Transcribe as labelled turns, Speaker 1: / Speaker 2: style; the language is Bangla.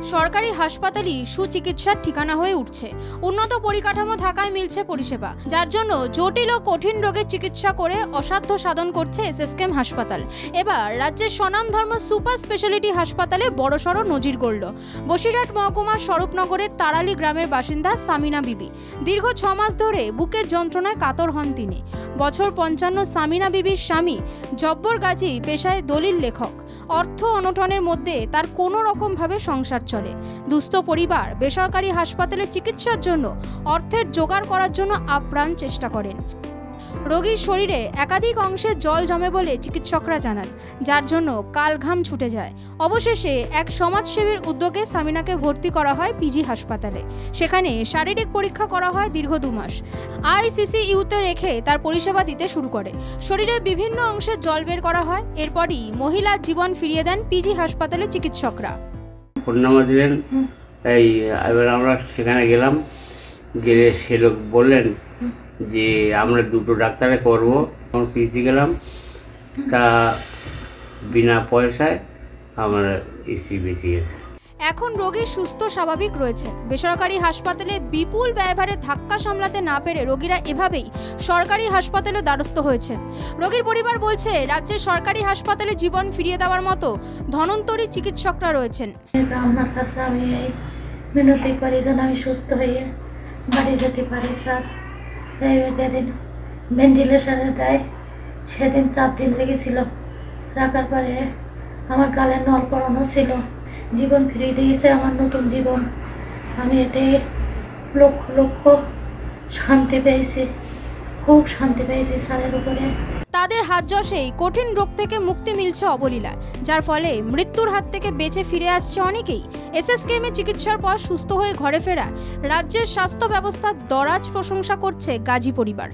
Speaker 1: সরকারি হাসপাতালই সুচিকিৎসার ঠিকানা হয়ে উঠছে। উন্নত পরিকাঠামো থাকায় মিলছে পরিষেবা, যার জন্য জটিল ও কঠিন রোগের চিকিৎসা করে অসাধ্য সাধন করছে এসএসকেএম হাসপাতাল। এবার রাজ্যের স্বনামধন্য সুপার স্পেশালিটি হাসপাতালে বড়সড় নজির গড়ল বসিরহাট মহকুমার স্বরূপনগরের তারালি গ্রামের বাসিন্দা সামিনা বিবি। দীর্ঘ 6 মাস ধরে বুকের যন্ত্রণায় কাতর হন তিনি। বছর 55 সামিনা বিবির স্বামী জব্বর গাজী পেশায় দলিল লেখক। অর্থ অনটনের মধ্যে তার কোনো রকমভাবে সংসার চলে। দুস্থ পরিবার বেসরকারি হাসপাতালে চিকিৎসার জন্য অর্থের জোগাড় করার জন্য আপ্রাণ চেষ্টা করেন। রোগীর শরীরে একাধিক অংশে জল জমে বলে চিকিৎসকরা জানান, যার জন্য কালঘাম ছুটে যায়। অবশেষে এক সমাজসেবীর উদ্যোগে সামিনাকে ভর্তি করা হয় পিজি হাসপাতালে। সেখানে শারীরিক পরীক্ষা করা হয় দীর্ঘ 2 মাস। আইসিইউতে রেখে তার পরিষেবা দিতে শুরু করে। শরীরে বিভিন্ন অংশে জল বের করা হয়। এরপরই মহিলার জীবন ফিরিয়ে দেন পিজি হাসপাতালে চিকিৎসকরা।
Speaker 2: ফোন নাম্বার দিলেন, তাই এবার আমরা সেখানে গেলাম। গেলে সে লোক বললেন যে আমরা 2টো ডাক্তারে করবো। আমরা পিজি গেলাম, তা বিনা পয়সায় আমার ইসি বেঁচে গেছে।
Speaker 1: এখন রোগী সুস্থ স্বাভাবিক রয়েছে। বেসরকারি হাসপাতালে বিপুল ব্যয়ভারে ধাক্কা সামলাতে না পেরে রোগীরা এভাবেই সরকারি হাসপাতালে দ্বারস্থ হয়েছেন। রোগীর পরিবার বলছে, রাজ্যের সরকারি হাসপাতালে জীবন ফিরিয়ে দেওয়ার মতো ধনন্তরী চিকিৎসকরা রয়েছেন।
Speaker 3: আপনার কাছে আমি এই মিনতি করি যেন আমি সুস্থ হয়ে বাড়ি যেতে পারি স্যার। যেদিন ভেন্টিলেশনে দেয় সেদিন 4 দিন লেগেছিল। রাখার পরে আমার গালে নল পড়ানো ছিল। জীবন ফিরিয়ে দিয়েছে, আমার নতুন জীবন। আমি এতে লক্ষ লক্ষ শান্তি পেয়েছি, খুব শান্তি পেয়েছি স্যারের উপরে।
Speaker 1: তাদের হাত যশেই কঠিন রোগ থেকে মুক্তি মিলছে অবলীলায়, যার ফলে মৃত্যুর হাত থেকে বেঁচে ফিরে আসছে অনেকেই। এসএসকেএমে চিকিৎসার পর সুস্থ হয়ে ঘরে ফেরা রাজ্যের স্বাস্থ্য ব্যবস্থার দরাজ প্রশংসা করছে গাজী পরিবার।